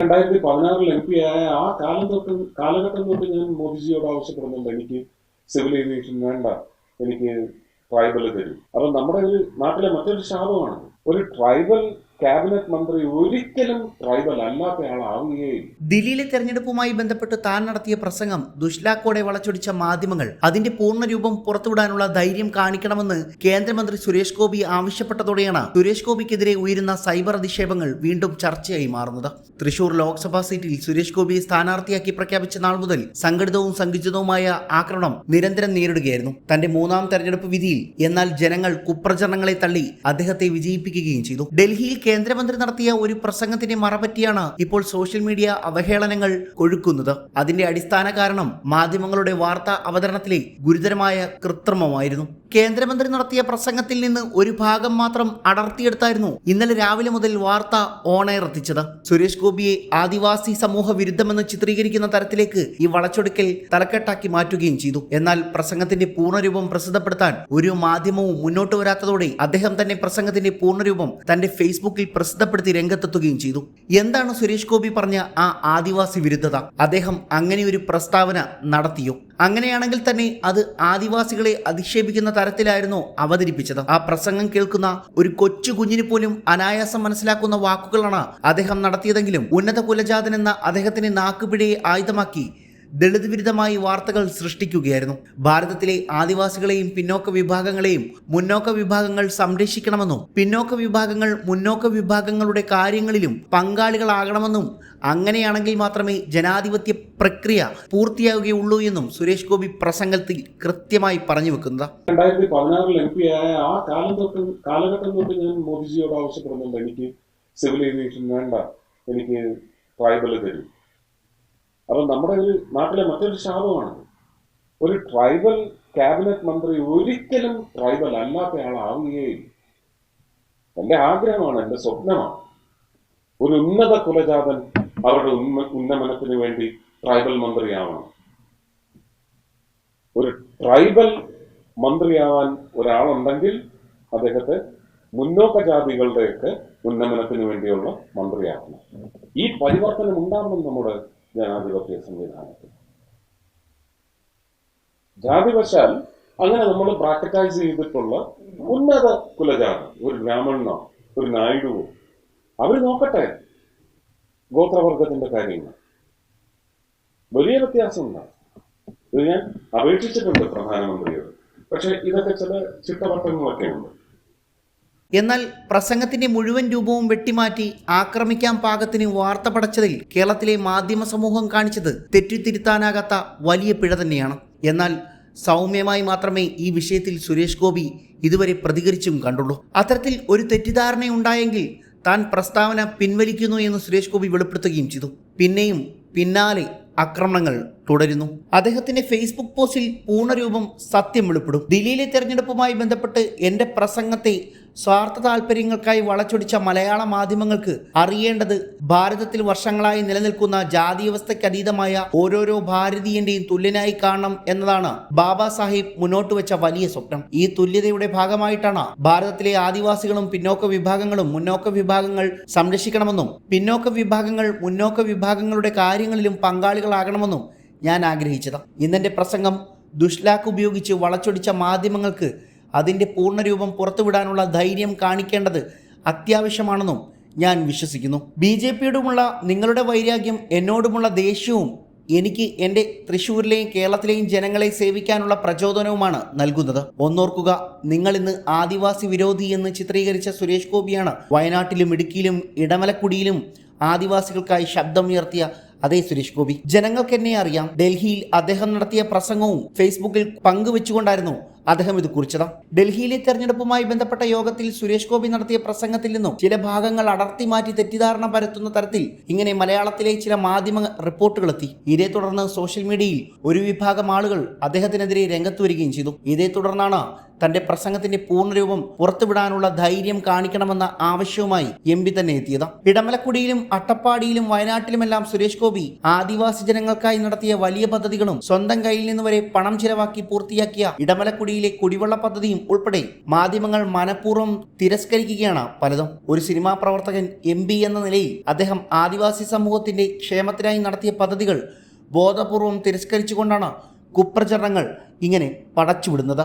2016 MP ആയ ആ കാലഘട്ടം തൊട്ട് ഞാൻ മോദിജിയോട് ആവശ്യപ്പെടുന്നുണ്ട്, എനിക്ക് സിവിൽ ഏവിയേഷൻ വേണ്ട, എനിക്ക് ട്രൈബൽ തരും. അപ്പൊ നമ്മുടെ ഒരു നാട്ടിലെ മറ്റൊരു ശാപമാണ്, ഒരു ട്രൈബൽ ക്യാബിനറ്റ് മന്ത്രി ഒരിക്കലും ട്രൈബൽ അല്ലാത്ത ആളാവുകയില്ല. ദില്ലിയിലെ തെരഞ്ഞെടുപ്പുമായി ബന്ധപ്പെട്ട് താൻ നടത്തിയ പ്രസംഗം ദുഷ്ലാക്കോടെ വളച്ചൊടിച്ച മാധ്യമങ്ങൾ അതിന്റെ പൂർണ്ണരൂപം പുറത്തുവിടാനുള്ള ധൈര്യം കാണിക്കണമെന്ന് കേന്ദ്രമന്ത്രി സുരേഷ് ഗോപി ആവശ്യപ്പെട്ടതോടെയാണ് സുരേഷ് ഗോപിക്കെതിരെ ഉയരുന്ന സൈബർ അധിക്ഷേപങ്ങൾ വീണ്ടും ചർച്ചയായി മാറുന്നത്. തൃശൂർ ലോക്സഭാ സീറ്റിൽ സുരേഷ് ഗോപിയെ സ്ഥാനാർത്ഥിയാക്കി പ്രഖ്യാപിച്ച നാൾ മുതൽ സംഘടിതവും സങ്കുചിതവുമായ ആക്രമണം നിരന്തരം നേരിടുകയായിരുന്നു. തന്റെ മൂന്നാം തെരഞ്ഞെടുപ്പ് വിധിയിൽ എന്നാൽ ജനങ്ങൾ കുപ്രചരണങ്ങളെ തള്ളി അദ്ദേഹത്തെ വിജയിപ്പിക്കുകയും ചെയ്തു. ഡൽഹിയിൽ കേന്ദ്രമന്ത്രി നടത്തിയ ഒരു പ്രസംഗത്തിന്റെ മറപറ്റിയാണ് ഇപ്പോൾ സോഷ്യൽ മീഡിയ അവഹേളനങ്ങൾ കൊഴുക്കുന്നത്. അതിന്റെ അടിസ്ഥാന കാരണം മാധ്യമങ്ങളുടെ വാർത്താ അവതരണത്തിലെ ഗുരുതരമായ കൃത്രിമമായിരുന്നു. കേന്ദ്രമന്ത്രി നടത്തിയ പ്രസംഗത്തിൽ നിന്ന് ഒരു ഭാഗം മാത്രം അടർത്തിയെടുത്തായിരുന്നു ഇന്നലെ രാവിലെ മുതൽ വാർത്ത ഓൺ-എയർ എത്തിച്ചത്. സുരേഷ് ഗോപിയെ ആദിവാസി സമൂഹ വിരുദ്ധമെന്ന് ചിത്രീകരിക്കുന്ന തരത്തിലേക്ക് ഈ വളച്ചൊടുക്കൽ തലക്കെട്ടാക്കി മാറ്റുകയും ചെയ്തു. എന്നാൽ പ്രസംഗത്തിന്റെ പൂർണ്ണരൂപം പ്രസിദ്ധപ്പെടുത്താൻ ഒരു മാധ്യമവും മുന്നോട്ട് വരാത്തതോടെ അദ്ദേഹം തന്നെ പ്രസംഗത്തിന്റെ പൂർണ്ണരൂപം തന്റെ ഫേസ്ബുക്കിൽ പ്രസിദ്ധപ്പെടുത്തി രംഗത്തെത്തുകയും ചെയ്തു. എന്താണ് സുരേഷ് ഗോപി പറഞ്ഞ ആ ആദിവാസി വിരുദ്ധത? അദ്ദേഹം അങ്ങനെ ഒരു പ്രസ്താവന നടത്തിയോ? അങ്ങനെയാണെങ്കിൽ തന്നെ അത് ആദിവാസികളെ അധിക്ഷേപിക്കുന്ന തരത്തിലായിരുന്നു അവതരിപ്പിച്ചത്. ആ പ്രസംഗം കേൾക്കുന്ന ഒരു കൊച്ചു കുഞ്ഞിന് പോലും അനായാസം മനസ്സിലാക്കുന്ന വാക്കുകളാണ് അദ്ദേഹം നടത്തിയതെങ്കിലും ഉന്നത കുലജാതൻ എന്ന അദ്ദേഹത്തിന്റെ നാക്കുപിഴയെ ആയുധമാക്കി ദളിത് വിരുദ്ധമായി വാർത്തകൾ സൃഷ്ടിക്കുകയായിരുന്നു. ഭാരതത്തിലെ ആദിവാസികളെയും പിന്നോക്ക വിഭാഗങ്ങളെയും മുന്നോക്ക വിഭാഗങ്ങൾ സംരക്ഷിക്കണമെന്നും പിന്നോക്ക വിഭാഗങ്ങൾ മുന്നോക്ക വിഭാഗങ്ങളുടെ കാര്യങ്ങളിലും പങ്കാളികളാകണമെന്നും അങ്ങനെയാണെങ്കിൽ മാത്രമേ ജനാധിപത്യ പ്രക്രിയ പൂർത്തിയാവുകയുള്ളൂ എന്നും സുരേഷ് ഗോപി പ്രസംഗത്തിൽ കൃത്യമായി പറഞ്ഞു വെക്കുന്നത്. 2016 MP ആയ ആ കാലഘട്ടം തൊട്ട് ഞാൻ മോദിജിയോട് ആവശ്യപ്പെടുന്നുണ്ട്, എനിക്ക് സിവിൽ ഏവിയേഷൻ വേണ്ട, എനിക്ക് ട്രൈബൽ തരും. അപ്പൊ നമ്മുടെ ഒരു നാട്ടിലെ മറ്റൊരു ശാപമാണ്, ഒരു ട്രൈബൽ ക്യാബിനറ്റ് മന്ത്രി ഒരിക്കലും ട്രൈബൽ അല്ലാത്ത ആളാവുകയില്ല. എന്റെ ആഗ്രഹമാണ്, എന്റെ സ്വപ്നമാണ്, ഒരു ഉന്നത കുലജാതൻ അവരുടെ ഉന്നമനത്തിന് വേണ്ടി ട്രൈബൽ മന്ത്രിയാവണം. ഒരു ട്രൈബൽ മന്ത്രിയാവാൻ ഒരാളുണ്ടെങ്കിൽ അദ്ദേഹത്തെ മുന്നോക്ക ജാതികളുടെയൊക്കെ ഉന്നമനത്തിന് വേണ്ടിയുള്ള മന്ത്രിയാക്കണം. ഈ പരിവർത്തനം ഉണ്ടാവണം നമ്മുടെ ജനാധിപത്യ സംവിധാനത്തിൽ. ജാതിവശാൽ അങ്ങനെ നമ്മൾ പ്രാക്ടിക്കൈസ് ചെയ്തിട്ടുള്ള ഉന്നത കുലജാതൻ, ഒരു ബ്രാഹ്മണനോ ഒരു നായിഡുവോ, അവർ നോക്കട്ടെ ഗോത്രവർഗത്തിന്റെ കാര്യങ്ങൾ. വലിയ വ്യത്യാസം ഉണ്ടാകും. ഇത് ഞാൻ അപേക്ഷിച്ചിട്ടുണ്ട് പ്രധാനമന്ത്രിയോട്. പക്ഷെ ഇതൊക്കെ ചില ചിട്ടവട്ടങ്ങളൊക്കെ ഉണ്ട്. എന്നാൽ പ്രസംഗത്തിന്റെ മുഴുവൻ രൂപവും വെട്ടിമാറ്റി ആക്രമിക്കാൻ പാകത്തിന് വാർത്ത പടച്ചതിൽ കേരളത്തിലെ മാധ്യമ സമൂഹം കാണിച്ചത് തെറ്റിത്തിരുത്താനാകാത്ത വലിയ പിഴ തന്നെയാണ്. എന്നാൽ സൗമ്യമായി മാത്രമേ ഈ വിഷയത്തിൽ സുരേഷ് ഗോപി ഇതുവരെ പ്രതികരിച്ചും കണ്ടുള്ളൂ. അത്തരത്തിൽ ഒരു തെറ്റിദ്ധാരണയുണ്ടായെങ്കിൽ താൻ പ്രസ്താവന പിൻവലിക്കുന്നു എന്ന് സുരേഷ് ഗോപി വെളിപ്പെടുത്തുകയും ചെയ്തു. പിന്നെയും പിന്നാലെ ആക്രമണങ്ങൾ തുടരുന്നു. അദ്ദേഹത്തിന്റെ ഫേസ്ബുക്ക് പോസ്റ്റിൽ പൂർണ്ണരൂപം സത്യം വെളിപ്പെടും. ദില്ലിയിലെ തെരഞ്ഞെടുപ്പുമായി ബന്ധപ്പെട്ട് എന്റെ പ്രസംഗത്തെ സ്വാർത്ഥ താല്പര്യങ്ങൾക്കായി വളച്ചൊടിച്ച മലയാള മാധ്യമങ്ങൾക്ക് അറിയേണ്ടത് ഭാരതത്തിൽ വർഷങ്ങളായി നിലനിൽക്കുന്ന ജാതി വ്യവസ്ഥയ്ക്ക് അതീതമായ ഓരോരോ ഭാരതീയന്റെയും തുല്യനായി കാണണം എന്നതാണ് ബാബാ സാഹിബ് മുന്നോട്ട് വെച്ച വലിയ സ്വപ്നം. ഈ തുല്യതയുടെ ഭാഗമായിട്ടാണ് ഭാരതത്തിലെ ആദിവാസികളും പിന്നോക്ക വിഭാഗങ്ങളും മുന്നോക്ക വിഭാഗങ്ങൾ സംരക്ഷിക്കണമെന്നും പിന്നോക്ക വിഭാഗങ്ങൾ മുന്നോക്ക വിഭാഗങ്ങളുടെ കാര്യങ്ങളിലും പങ്കാളികളാകണമെന്നും ഞാൻ ആഗ്രഹിച്ചത്. ഇന്നെന്റെ പ്രസംഗം ദുഷ്ലാക്ക് ഉപയോഗിച്ച് വളച്ചൊടിച്ച മാധ്യമങ്ങൾക്ക് അതിൻ്റെ പൂർണ്ണരൂപം പുറത്തുവിടാനുള്ള ധൈര്യം കാണിക്കേണ്ടത് അത്യാവശ്യമാണെന്നും ഞാൻ വിശ്വസിക്കുന്നു. BJPയോടുമുള്ള നിങ്ങളുടെ വൈരാഗ്യം എന്നോടുമുള്ള ദേഷ്യവും എനിക്ക് എൻ്റെ തൃശ്ശൂരിലെയും കേരളത്തിലെയും ജനങ്ങളെ സേവിക്കാനുള്ള പ്രചോദനവുമാണ് നൽകുന്നത്. ഒന്നോർക്കുക, നിങ്ങൾ ഇന്ന് ആദിവാസി വിരോധി എന്ന് ചിത്രീകരിച്ച സുരേഷ് ഗോപിയാണ് വയനാട്ടിലും ഇടുക്കിയിലും ഇടമലക്കുടിയിലും ആദിവാസികൾക്കായി ശബ്ദമുയർത്തിയ അതേ സുരേഷ് ഗോപി. ജനങ്ങൾക്ക് എന്നെ അറിയാം. ഡൽഹിയിൽ അദ്ദേഹം നടത്തിയ പ്രസംഗവും ഫേസ്ബുക്കിൽ പങ്കുവെച്ചുകൊണ്ടായിരുന്നു അദ്ദേഹം ഇത് കുറിച്ചത്. ഡൽഹിയിലെ തെരഞ്ഞെടുപ്പുമായി ബന്ധപ്പെട്ട യോഗത്തിൽ സുരേഷ് ഗോപി നടത്തിയ പ്രസംഗത്തിൽ നിന്നും ചില ഭാഗങ്ങൾ അടർത്തി മാറ്റി തെറ്റിദ്ധാരണ പരത്തുന്ന തരത്തിൽ ഇങ്ങനെ മലയാളത്തിലെ ചില മാധ്യമ റിപ്പോർട്ടുകളെത്തി. ഇതേ തുടർന്ന് സോഷ്യൽ മീഡിയയിൽ ഒരു വിഭാഗം ആളുകൾ അദ്ദേഹത്തിനെതിരെ രംഗത്ത് വരികയും ചെയ്തു. ഇതേ തുടർന്നാണ് തന്റെ പ്രസംഗത്തിന്റെ പൂർണ്ണരൂപം പുറത്തുവിടാനുള്ള ധൈര്യം കാണിക്കണമെന്ന ആവശ്യവുമായി MP തന്നെ എത്തിയത്. ഇടമലക്കുടിയിലും അട്ടപ്പാടിയിലും വയനാട്ടിലുമെല്ലാം സുരേഷ് ഗോപി ആദിവാസി ജനങ്ങൾക്കായി നടത്തിയ വലിയ പദ്ധതികളും സ്വന്തം കയ്യിൽ നിന്ന് വരെ പണം ചിലവാക്കി പൂർത്തിയാക്കിയ ഇടമലക്കുടി പൊടിയിലെ കുടിവെള്ള പദ്ധതിയും ഉൾപ്പെടെ മാധ്യമങ്ങൾ മനഃപൂർവ്വം തിരസ്കരിക്കുകയാണ് പലതും. ഒരു സിനിമാ പ്രവർത്തകൻ MP എന്ന നിലയിൽ അദ്ദേഹം ആദിവാസി സമൂഹത്തിന്റെ ക്ഷേമത്തിനായി നടത്തിയ പദ്ധതികൾ ബോധപൂർവം തിരസ്കരിച്ചുകൊണ്ടാണ് കുപ്രചരണങ്ങൾ ഇങ്ങനെ പടച്ചുവിടുന്നത്.